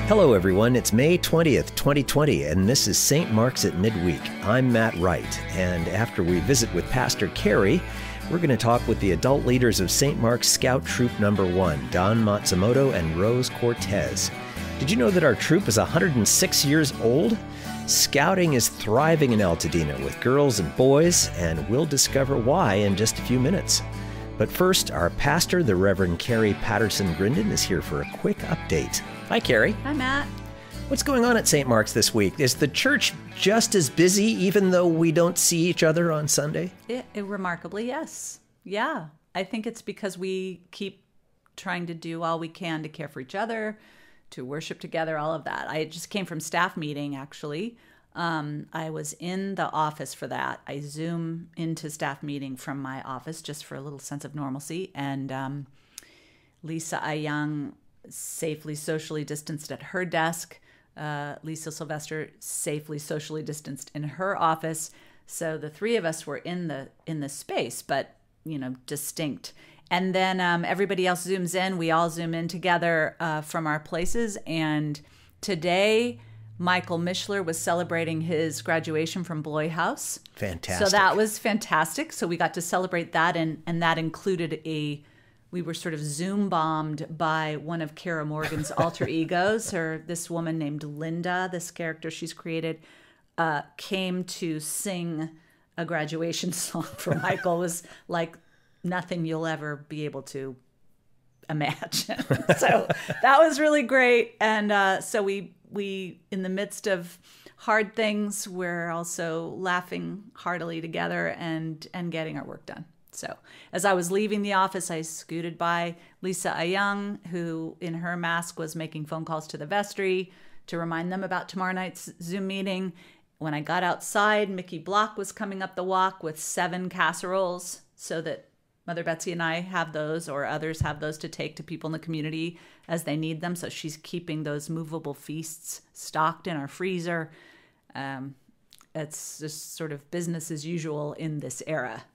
Hello, everyone. It's May 20th, 2020, and this is St. Mark's at Midweek. I'm Matt Wright, and after we visit with Pastor Carri, we're going to talk with the adult leaders of St. Mark's Scout Troop Number 1, Don Matsumoto and Rose Cortez. Did you know that our troop is 106 years old? Scouting is thriving in Altadena with girls and boys, and we'll discover why in just a few minutes. But first, our pastor, the Reverend Carri Patterson-Grindon, is here for a quick update. Hi, Carri. Hi, Matt. What's going on at St. Mark's this week? Is the church just as busy even though we don't see each other on Sunday? Remarkably, yes. Yeah. I think it's because we keep trying to do all we can to care for each other, to worship together, all of that. I just came from staff meeting, actually. I was in the office for that. I Zoom into staff meeting from my office just for a little sense of normalcy. And Lisa Ayang safely socially distanced at her desk. Lisa Sylvester safely socially distanced in her office. So the three of us were in the space, but distinct. And then everybody else Zooms in. We all Zoom in together from our places. And today, Michael Mishler was celebrating his graduation from Bloy House. Fantastic. So that was fantastic. So we got to celebrate that, and that included we were sort of Zoom bombed by one of Kara Morgan's alter egos. This woman named Linda, this character she's created, came to sing a graduation song for Michael. It was like nothing you'll ever be able to imagine. So that was really great. And so we in the midst of hard things, we're also laughing heartily together and getting our work done. So as I was leaving the office, I scooted by Lisa Ayang, who in her mask was making phone calls to the vestry to remind them about tomorrow night's Zoom meeting. When I got outside, Mickey Block was coming up the walk with 7 casseroles so that Mother Betsy and I have those, or others have those to take to people in the community as they need them. So she's keeping those movable feasts stocked in our freezer. It's just sort of business as usual in this era,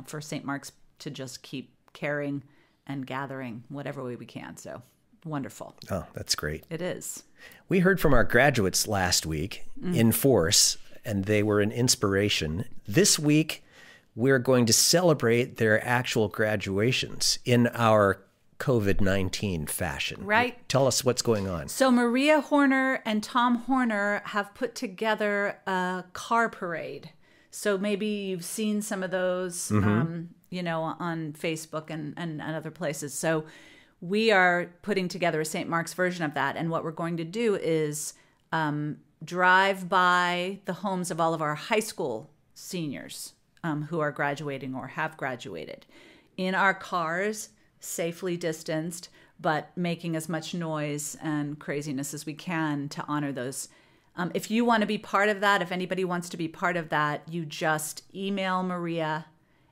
for St. Mark's to just keep caring and gathering whatever way we can. So wonderful. Oh, that's great. It is. We heard from our graduates last week in force, and they were an inspiration. This week, we're going to celebrate their actual graduations in our COVID-19 fashion. Right. Tell us what's going on. So Maria Horner and Tom Horner have put together a car parade. So maybe you've seen some of those, on Facebook and other places. So we are putting together a St. Mark's version of that. And what we're going to do is drive by the homes of all of our high school seniors who are graduating or have graduated in our cars, safely distanced, but making as much noise and craziness as we can to honor those. If you want to be part of that, if anybody wants to be part of that, you just email Maria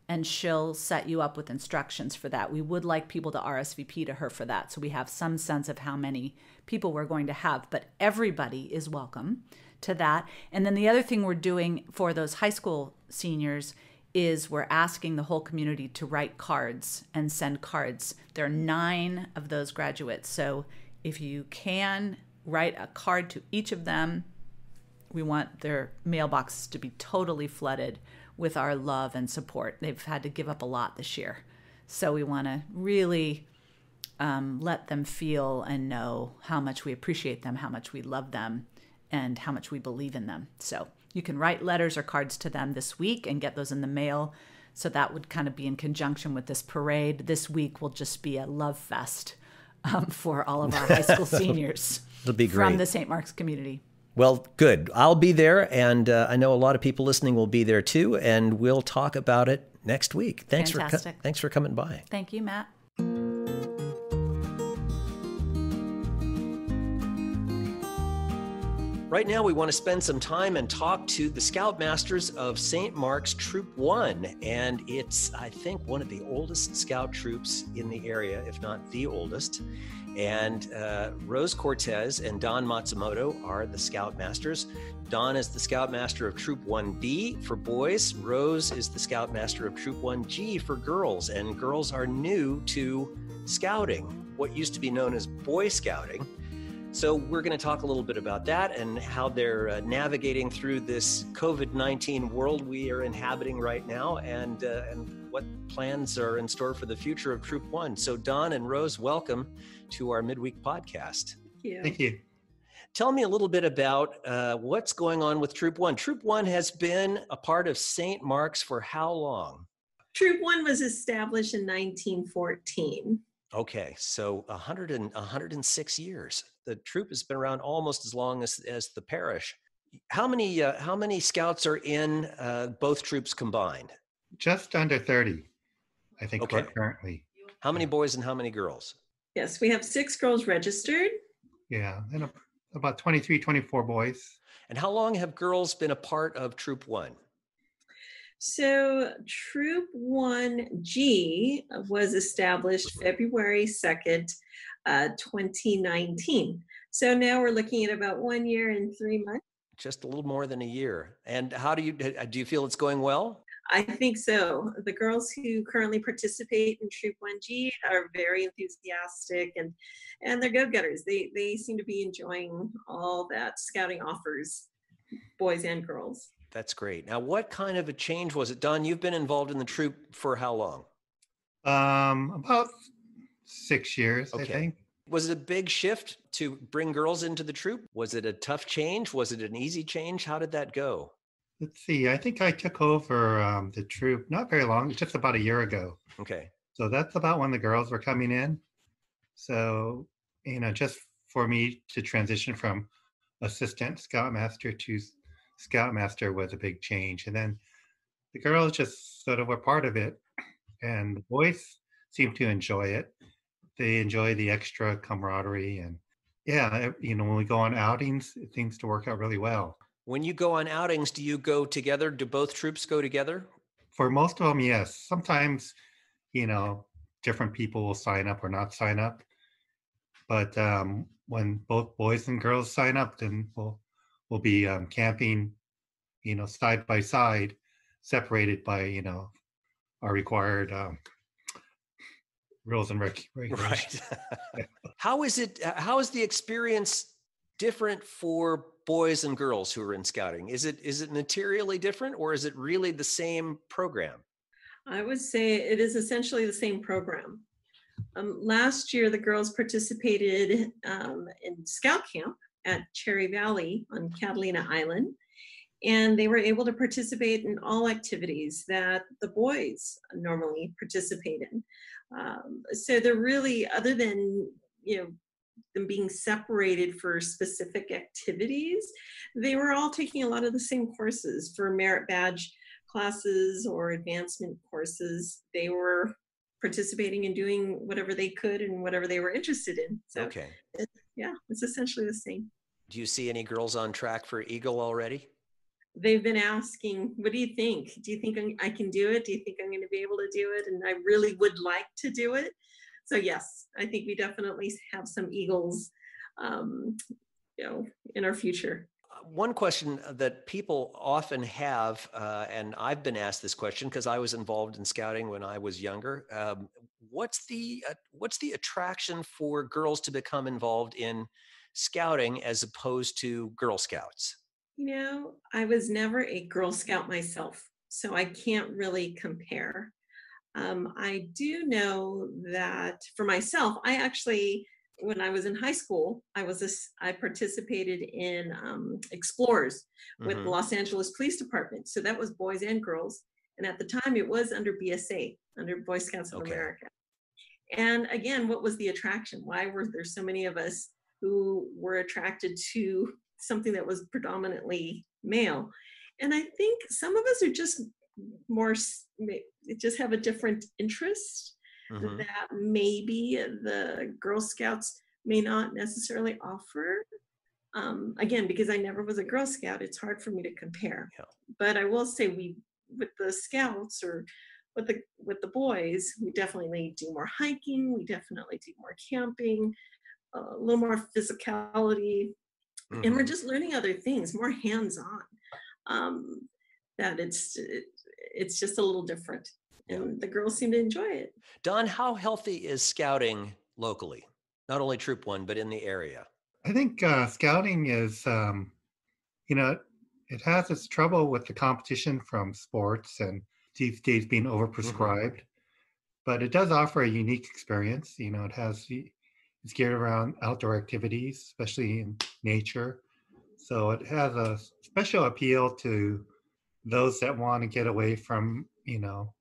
and she'll set you up with instructions for that. We would like people to RSVP to her for that, so we have some sense of how many people we're going to have, but everybody is welcome to that. And then the other thing we're doing for those high school seniors is we're asking the whole community to write cards and send cards. There are 9 of those graduates. So if you can write a card to each of them, we want their mailboxes to be totally flooded with our love and support. They've had to give up a lot this year. So we want to really let them feel and know how much we appreciate them, how much we love them, and how much we believe in them. So you can write letters or cards to them this week and get those in the mail. So that would kind of be in conjunction with this parade. This week will just be a love fest for all of our high school seniors. It'll be great. From the St. Mark's community. Well, good. I'll be there, and I know a lot of people listening will be there too, and we'll talk about it next week. Thanks for coming by. Thank you, Matt. Right now, we want to spend some time and talk to the Scoutmasters of St. Mark's Troop 1. And it's, I think, one of the oldest scout troops in the area, if not the oldest. And Rose Cortez and Don Matsumoto are the Scoutmasters. Don is the Scoutmaster of Troop 1B for boys. Rose is the Scoutmaster of Troop 1G for girls. And girls are new to scouting, what used to be known as Boy Scouting. So we're going to talk a little bit about that and how they're navigating through this COVID-19 world we are inhabiting right now, and what plans are in store for the future of Troop One. So Don and Rose, welcome to our midweek podcast. Thank you. Thank you. Tell me a little bit about what's going on with Troop One. Troop One has been a part of St. Mark's for how long? Troop One was established in 1914. Okay, so 106 years. The troop has been around almost as long as the parish. How many scouts are in both troops combined? Just under 30, I think, Okay. currently. How many boys and how many girls? Yes, we have 6 girls registered. Yeah, and about 23, 24 boys. And how long have girls been a part of Troop One? So Troop 1G was established February 2nd, 2019. So now we're looking at about 1 year and 3 months. Just a little more than a year. And how do you feel it's going well? I think so. The girls who currently participate in Troop 1G are very enthusiastic and they're go-getters. They seem to be enjoying all that scouting offers, boys and girls. That's great. Now, what kind of a change was it? Don, you've been involved in the troop for how long? About 6 years, I think. Was it a big shift to bring girls into the troop? Was it a tough change? Was it an easy change? How did that go? Let's see. I think I took over the troop not very long, just about a year ago. Okay. So that's about when the girls were coming in. So, just for me to transition from assistant scoutmaster to scoutmaster was a big change. And then the girls just sort of were part of it. And the boys seem to enjoy it. They enjoy the extra camaraderie. And yeah, when we go on outings, it seems to work out really well. When you go on outings, do you go together? Do both troops go together? For most of them, yes. Sometimes, different people will sign up or not sign up. But when both boys and girls sign up, then we'll be camping, side by side, separated by, our required rules and regulations. Right. How is the experience different for boys and girls who are in scouting? Is it materially different, or is it really the same program? I would say it is essentially the same program. Last year, the girls participated in scout camp at Cherry Valley on Catalina Island, and they were able to participate in all activities that the boys normally participate in. So they're really, other than them being separated for specific activities, they were all taking a lot of the same courses for merit badge classes or advancement courses. They were participating and doing whatever they could and whatever they were interested in. So okay. It's essentially the same. Do you see any girls on track for Eagle already? They've been asking, what do you think? Do you think I can do it? Do you think I'm going to be able to do it? And I really would like to do it. So yes, I think we definitely have some Eagles, in our future. One question that people often have, and I've been asked this question because I was involved in scouting when I was younger. What's the attraction for girls to become involved in scouting as opposed to Girl Scouts? I was never a Girl Scout myself, so I can't really compare. I do know that for myself, I actually, when I was in high school, I participated in Explorers with the Los Angeles Police Department. So that was boys and girls. And at the time it was under BSA, under Boy Scouts of America. And again, what was the attraction? Why were there so many of us who were attracted to something that was predominantly male? And I think some of us are just just have a different interest that maybe the Girl Scouts may not necessarily offer. Again, because I never was a Girl Scout, it's hard for me to compare. Yeah. But I will say with the Scouts or with the boys, we definitely do more hiking, we definitely do more camping, a little more physicality, and we're just learning other things, more hands-on. That it's just a little different, and the girls seem to enjoy it. Don, how healthy is scouting locally? Not only Troop One, but in the area? I think scouting is, you know, it has its trouble with the competition from sports and these days being overprescribed, but it does offer a unique experience. You know, it's geared around outdoor activities, especially in nature. So it has a special appeal to those that want to get away from, you know,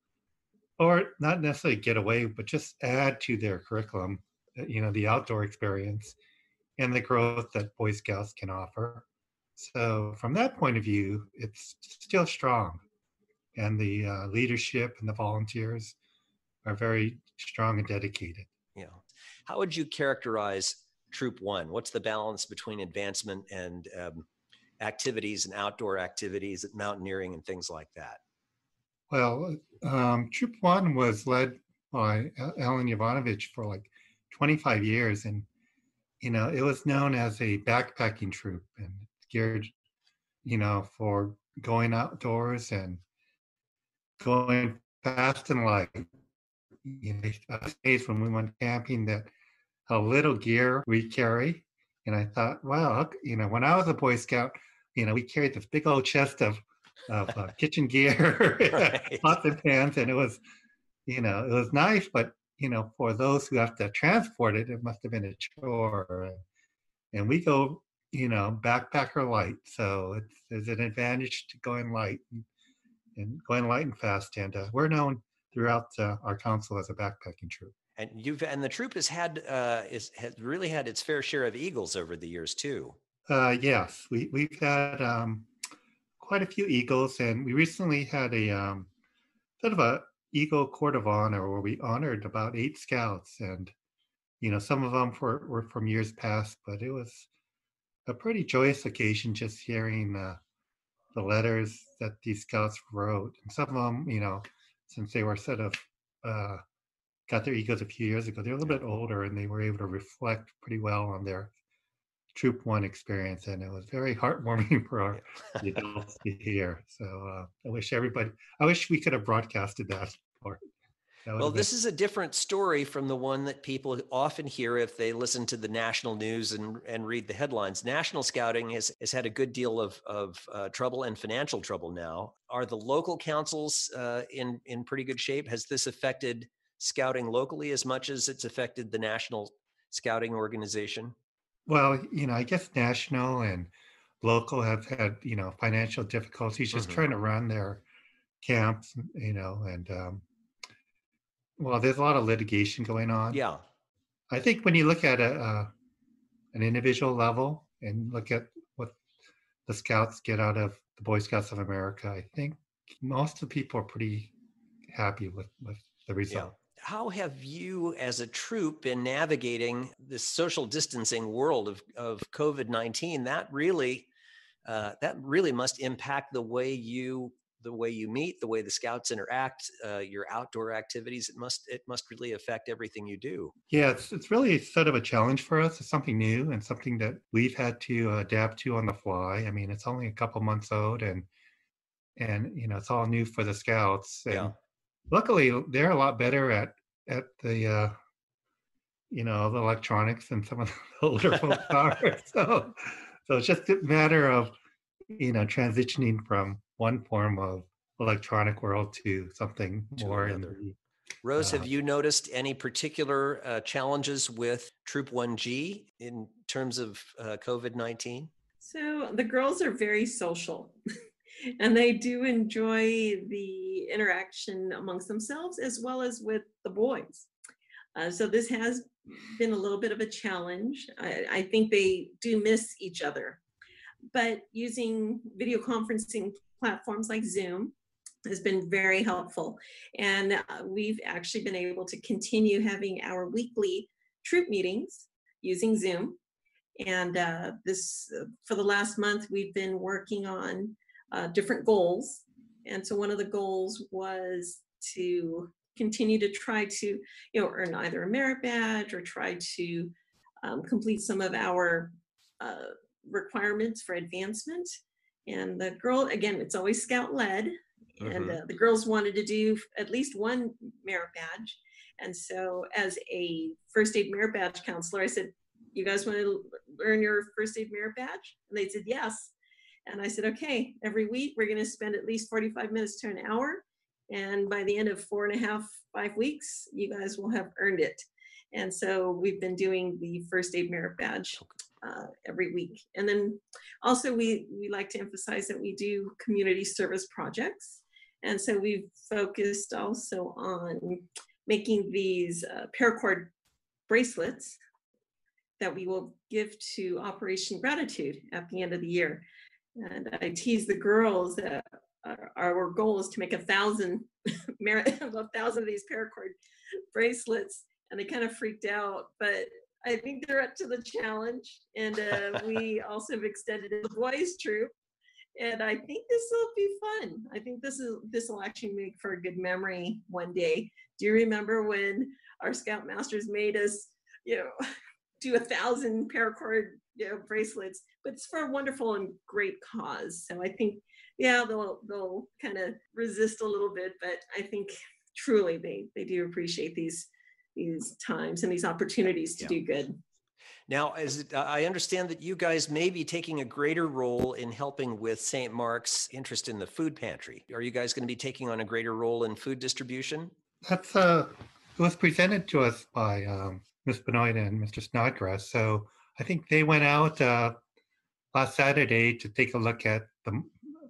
or not necessarily get away, but just add to their curriculum, you know, the outdoor experience and the growth that Boy Scouts can offer. So from that point of view, it's still strong. And the leadership and the volunteers are very strong and dedicated. Yeah. How would you characterize Troop 1? What's the balance between advancement and activities and outdoor activities, mountaineering and things like that? Well, Troop 1 was led by Ellen Yovanovich for like 25 years. And, you know, it was known as a backpacking troop and geared, you know, for going outdoors and going fast in life. You know, days when we went camping that how little gear we carry. And I thought, wow, you know, when I was a Boy Scout, you know, we carried this big old chest of kitchen gear, Right. pots and pans, and it was, you know, it was nice, but you know, for those who have to transport it, it must have been a chore. And we go, you know, backpacker light, so there's an advantage to going light and going light and fast. And we're known throughout our council as a backpacking troop. And the troop has has really had its fair share of eagles over the years too. Yes, we've had quite a few eagles, and we recently had a sort of a Eagle Court of Honor where we honored about 8 scouts, and you know, some of them were from years past, but it was a pretty joyous occasion just hearing the letters that these scouts wrote. And some of them, you know, since they were sort of got their egos a few years ago, they're a little bit older, and they were able to reflect pretty well on their Troop 1 experience, and it was very heartwarming for the adults to hear. So I wish we could have broadcasted that. Well, this is a different story from the one that people often hear if they listen to the national news and read the headlines. National Scouting has had a good deal of trouble and financial trouble now. Are the local councils in pretty good shape? Has this affected scouting locally as much as it's affected the National Scouting Organization? Well, you know, I guess national and local have had, you know, financial difficulties just trying to run their camps, you know, and well, there's a lot of litigation going on. Yeah. I think when you look at an individual level and look at what the Scouts get out of the Boy Scouts of America, I think most of the people are pretty happy with the result. Yeah. How have you as a troop been navigating this social distancing world of COVID-19? That really must impact the way you meet, the way the Scouts interact, your outdoor activities. It must really affect everything you do. Yeah, it's really sort of a challenge for us. It's something new and something that we've had to adapt to on the fly. I mean, it's only a couple months old, and you know, it's all new for the Scouts. And luckily, they're a lot better at the you know, the electronics than some of the older folks are. So it's just a matter of, you know, transitioning from one form of electronic world to something more in the Rose, have you noticed any particular challenges with Troop 1G in terms of COVID-19? So the girls are very social and they do enjoy the interaction amongst themselves as well as with the boys. So this has been a little bit of a challenge. I think they do miss each other, but using video conferencing platforms like Zoom has been very helpful. And we've actually been able to continue having our weekly troop meetings using Zoom. And for the last month, we've been working on different goals. And so one of the goals was to continue to try to, you know, earn either a merit badge or try to complete some of our requirements for advancement. And the girl, again, it's always Scout led. And the girls wanted to do at least one merit badge. And so as a first aid merit badge counselor, I said, you guys want to earn your first aid merit badge? And they said, yes. And I said, okay, every week we're going to spend at least 45 minutes to an hour. And by the end of 4.5, 5 weeks, you guys will have earned it. And so we've been doing the first aid merit badge every week. And then also we like to emphasize that we do community service projects. And so we've focused also on making these paracord bracelets that we will give to Operation Gratitude at the end of the year. And I tease the girls that our goal is to make 1,000 of these paracord bracelets. And they kind of freaked out, but I think they're up to the challenge. And we also have extended it to the boys troop. And I think this will be fun. I think this will actually make for a good memory one day. Do you remember when our Scoutmasters made us, do 1,000 paracord bracelets? But it's for a wonderful and great cause. So I think, they'll kind of resist a little bit, but I think truly they do appreciate these times and these opportunities to do good. Now, I understand that you guys may be taking a greater role in helping with St. Mark's interest in the food pantry. Are you guys going to be taking on a greater role in food distribution? That's it was presented to us by Ms. Benoit and Mr. Snodgrass. So I think they went out last Saturday to take a look at the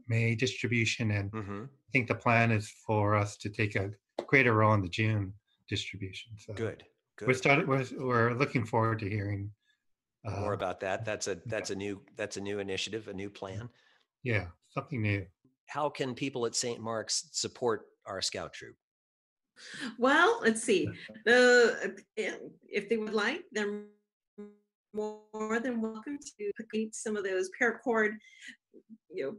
May distribution, and I think the plan is for us to take a greater role in the June distribution. So good. We're looking forward to hearing more about that. That's a new initiative, a new plan. Yeah, something new. How can people at St. Mark's support our Scout troop? Well, let's see. If they would like, they're more than welcome to create some of those paracord,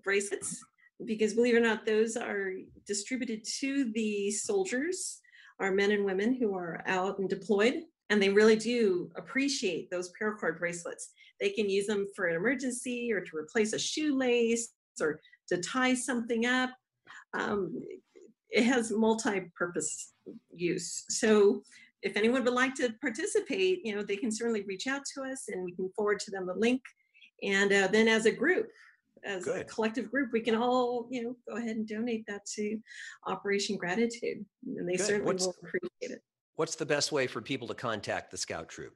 bracelets, because believe it or not, those are distributed to the soldiers, our men and women who are out and deployed, and they really do appreciate those paracord bracelets. They can use them for an emergency or to replace a shoelace or to tie something up. It has multi-purpose use. So if anyone would like to participate, they can certainly reach out to us and we can forward to them the link. And then as a group, as a collective group, we can all, go ahead and donate that to Operation Gratitude. And they certainly will appreciate it. What's the best way for people to contact the Scout troop?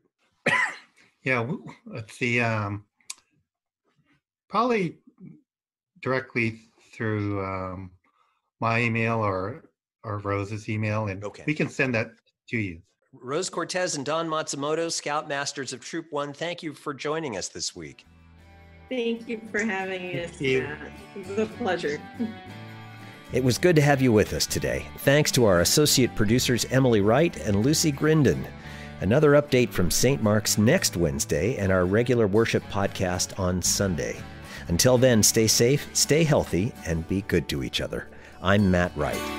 Let's see, probably directly through my email or Rose's email, and we can send that to you. Rose Cortez and Don Matsumoto, Scoutmasters of Troop 1, thank you for joining us this week. Thank you for having us, Matt. It was a pleasure. It was good to have you with us today. Thanks to our associate producers Emily Wright and Lucy Grindon. Another update from St. Mark's next Wednesday and our regular worship podcast on Sunday. Until then, stay safe, stay healthy, and be good to each other. I'm Matt Wright.